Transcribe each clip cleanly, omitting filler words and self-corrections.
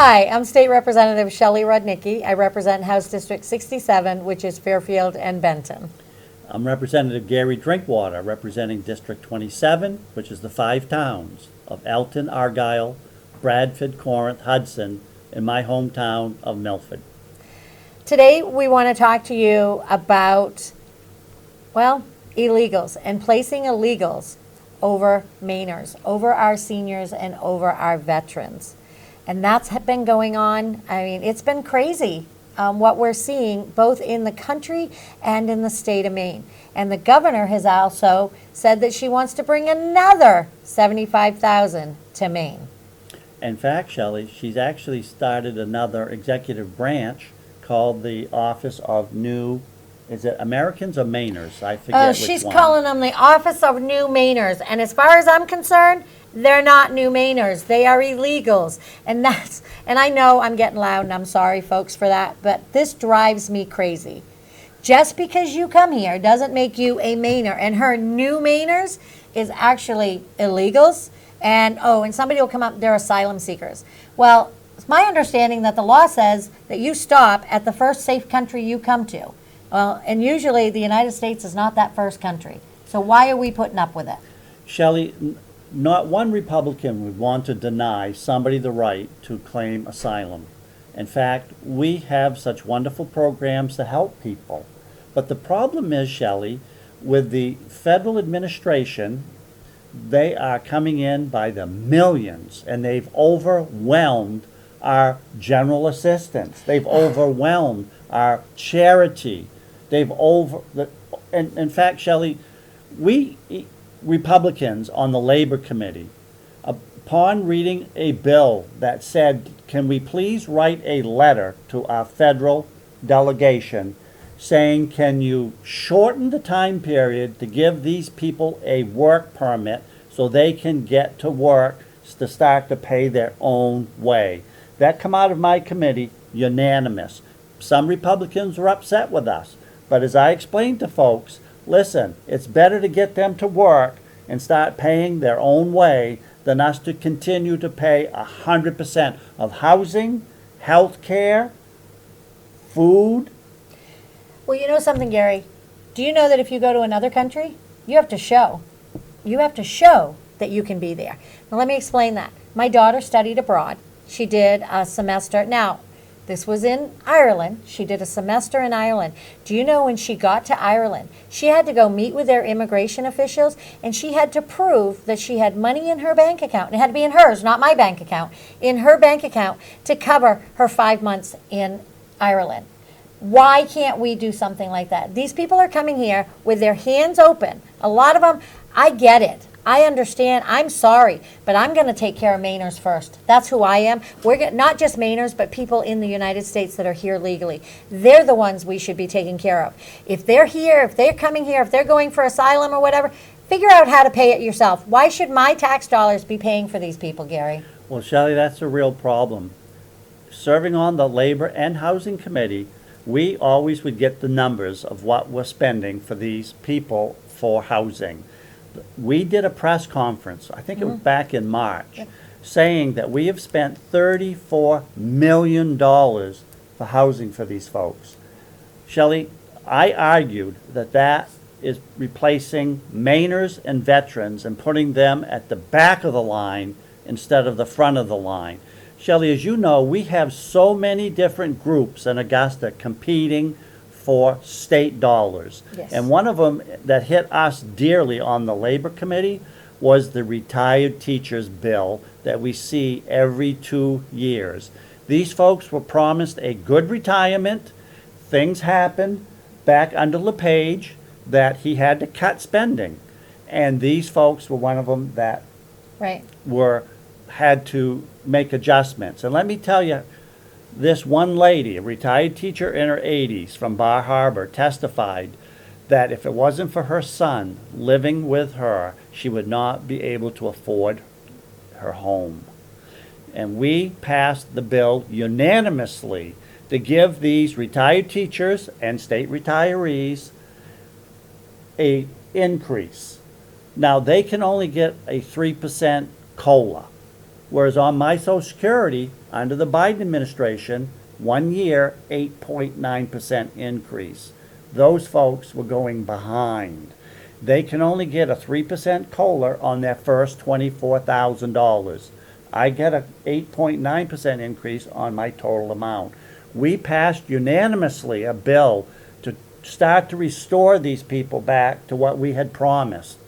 Hi, I'm State Representative Shelley Rudnicki. I represent House District 67, which is Fairfield and Benton. I'm Representative Gary Drinkwater, representing District 27, which is the 5 towns of Elton, Argyle, Bradford, Corinth, Hudson, and my hometown of Milford. Today, we want to talk to you about, well, illegals and placing illegals over Mainers, over our seniors and over our veterans. And that's been going on. I mean, it's been crazy what we're seeing both in the country and in the state of Maine. And the governor has also said that she wants to bring another 75,000 to Maine. In fact, Shelley, she's actually started another executive branch called the Office of New, is it Americans or Mainers? I forget which one. She's calling them the Office of New Mainers. And as far as I'm concerned, they're not new Mainers. They are illegals. And I know I'm getting loud, and I'm sorry, folks, for that, but this drives me crazy. Just because you come here doesn't make you a Mainer. And her new Mainers is actually illegals. And somebody will come up, they're asylum seekers. Well, it's my understanding that the law says that you stop at the first safe country you come to. Well, and usually the United States is not that first country. So why are we putting up with it? Shelley, not one Republican would want to deny somebody the right to claim asylum. In fact, we have such wonderful programs to help people. But the problem is, Shelley, with the federal administration, they are coming in by the millions, and they've overwhelmed our general assistance. They've overwhelmed our charity. In fact, Shelley, we Republicans on the Labor Committee, upon reading a bill that said, can we please write a letter to our federal delegation saying, can you shorten the time period to give these people a work permit so they can get to work to start to pay their own way? That come out of my committee unanimous. Some Republicans were upset with us, but as I explained to folks, listen, it's better to get them to work and start paying their own way than us to continue to pay 100% of housing, health care, food. Well, you know something, Gary? Do you know that if you go to another country, you have to show that you can be there? Now, let me explain that. My daughter studied abroad. She did a semester. Now, this was in Ireland. She did a semester in Ireland. Do you know when she got to Ireland, she had to go meet with their immigration officials, and she had to prove that she had money in her bank account. It had to be in hers, not my bank account, in her bank account to cover her 5 months in Ireland. Why can't we do something like that? These people are coming here with their hands open. A lot of them, I get it. I understand. I'm sorry, but I'm going to take care of Mainers first. That's who I am. We're not just Mainers, but people in the United States that are here legally. They're the ones we should be taking care of. If they're here, if they're coming here, if they're going for asylum or whatever, figure out how to pay it yourself. Why should my tax dollars be paying for these people, Gary? Well, Shelley, that's a real problem. Serving on the Labor and Housing Committee, we always would get the numbers of what we're spending for these people for housing. We did a press conference, I think it was back in March, saying that we have spent $34 million for housing for these folks. Shelley, I argued that that is replacing Mainers and veterans and putting them at the back of the line instead of the front of the line. Shelley, as you know, we have so many different groups in Augusta competing for state dollars. Yes. And one of them that hit us dearly on the Labor Committee was the retired teachers bill that we see every 2 years. These folks were promised a good retirement. Things happened back under LePage that he had to cut spending. And these folks were one of them that had to make adjustments. And let me tell you, this one lady, a retired teacher in her 80s from Bar Harbor, testified that if it wasn't for her son living with her, she would not be able to afford her home. And we passed the bill unanimously to give these retired teachers and state retirees a increase. Now, they can only get a 3% COLA, whereas on my Social Security, Under the Biden administration, 1 year, 8.9% increase. Those folks were going behind. They can only get a 3% COLA on their first $24,000. I get a 8.9% increase on my total amount. We passed unanimously a bill to start to restore these people back to what we had promised.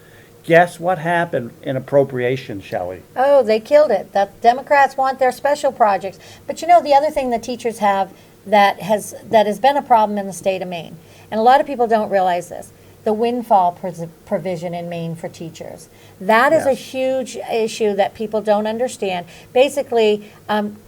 Guess what happened in appropriation, Shelley? Oh, they killed it. The Democrats want their special projects. But you know, the other thing that teachers have that has been a problem in the state of Maine, and a lot of people don't realize this, the windfall provision in Maine for teachers. That is a Yes. huge issue that people don't understand. Basically,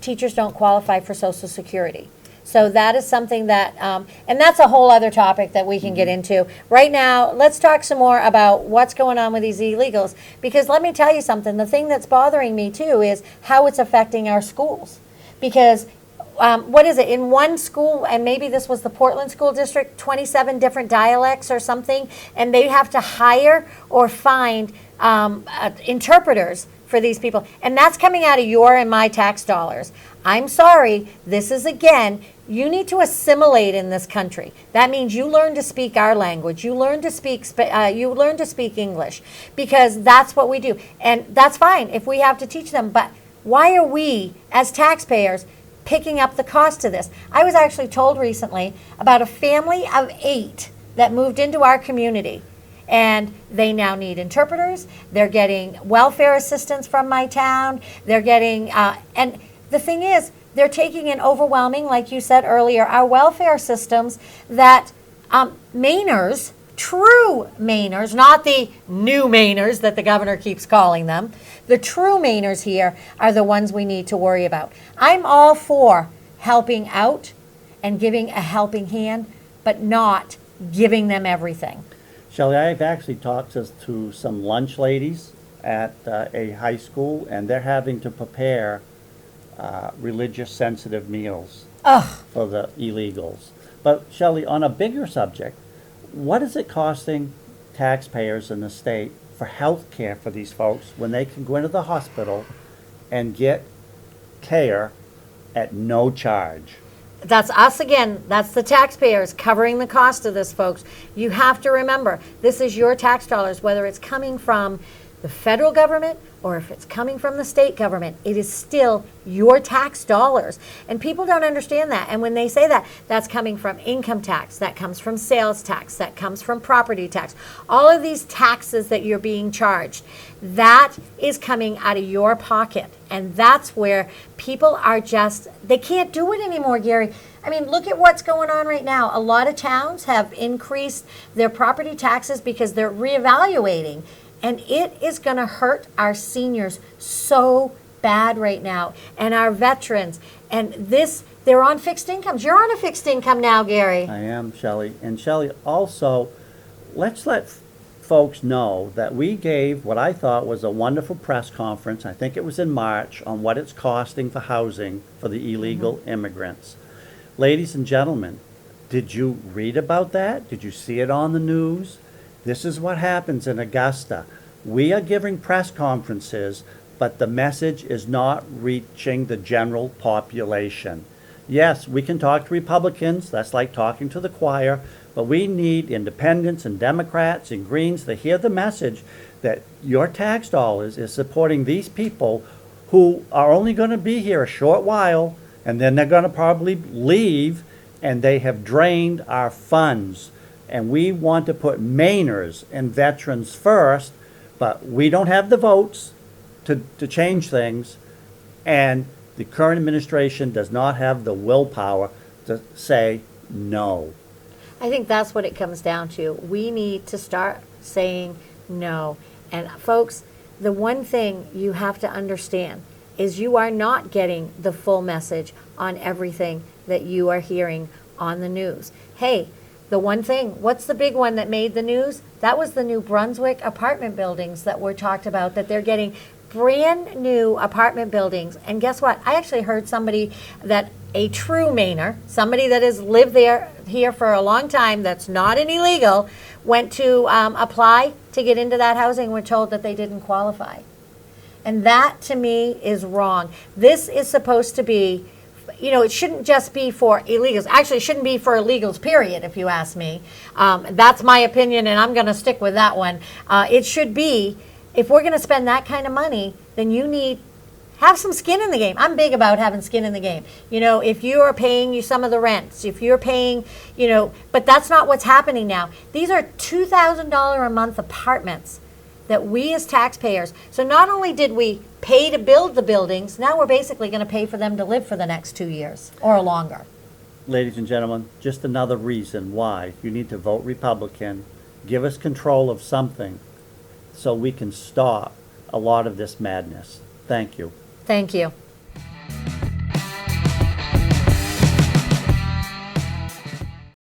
teachers don't qualify for Social Security. So that is something that, and that's a whole other topic that we can get into. Right now, let's talk some more about what's going on with these illegals. Because let me tell you something, the thing that's bothering me too is how it's affecting our schools. Because what is it, in one school, and maybe this was the Portland School District, 27 different dialects or something, and they have to hire or find interpreters for these people. And that's coming out of your and my tax dollars. I'm sorry, this is again, you need to assimilate in this country. That means you learn to speak our language. You learn to speak English, because that's what we do. And that's fine if we have to teach them, but why are we, as taxpayers, picking up the cost of this? I was actually told recently about a family of 8 that moved into our community, and they now need interpreters. They're getting welfare assistance from my town. They're getting, and the thing is, they're taking an overwhelming, like you said earlier, our welfare systems that Mainers, true Mainers, not the new Mainers that the governor keeps calling them, the true Mainers here are the ones we need to worry about. I'm all for helping out and giving a helping hand, but not giving them everything. Shelley, I've actually talked to some lunch ladies at a high school, and they're having to prepare religious sensitive meals for the illegals. But Shelley, on a bigger subject, what is it costing taxpayers in the state for health care for these folks when they can go into the hospital and get care at no charge? That's us again. That's the taxpayers covering the cost of this, folks. You have to remember, this is your tax dollars, whether it's coming from the federal government or if it's coming from the state government. It is still your tax dollars. And people don't understand that. And when they say that, that's coming from income tax, that comes from sales tax, that comes from property tax. All of these taxes that you're being charged, that is coming out of your pocket. And that's where people are just, they can't do it anymore, Gary. I mean, look at what's going on right now. A lot of towns have increased their property taxes because they're reevaluating. And it is going to hurt our seniors so bad right now, and our veterans. And this, they're on fixed incomes. You're on a fixed income now, Gary. I am, Shelley. And Shelley, also, let's let folks know that we gave what I thought was a wonderful press conference, I think it was in March, on what it's costing for housing for the illegal immigrants. Ladies and gentlemen, did you read about that? Did you see it on the news? This is what happens in Augusta. We are giving press conferences, but the message is not reaching the general population. Yes, we can talk to Republicans, that's like talking to the choir, but we need independents and Democrats and Greens to hear the message that your tax dollars is supporting these people who are only going to be here a short while, and then they're going to probably leave, and they have drained our funds. And we want to put Mainers and veterans first, but we don't have the votes to change things, and the current administration does not have the willpower to say no. I think that's what it comes down to. We need to start saying no. And folks, the one thing you have to understand is you are not getting the full message on everything that you are hearing on the news. Hey, the one thing, what's the big one that made the news? That was the New Brunswick apartment buildings that were talked about, that they're getting brand new apartment buildings. And guess what? I actually heard somebody that, a true Mainer, somebody that has lived here for a long time, that's not an illegal, went to apply to get into that housing, were told that they didn't qualify. And that, to me, is wrong. This is supposed to be, it shouldn't just be for illegals. Actually, it shouldn't be for illegals, period, if you ask me. That's my opinion, and I'm going to stick with that one. It should be, if we're going to spend that kind of money, then have some skin in the game. I'm big about having skin in the game. If you are paying you some of the rents, if you're paying, but that's not what's happening now. These are $2,000 a month apartments that we as taxpayers, so not only did we pay to build the buildings, now we're basically going to pay for them to live for the next 2 years or longer. Ladies and gentlemen, just another reason why you need to vote Republican. Give us control of something so we can stop a lot of this madness. Thank you. Thank you.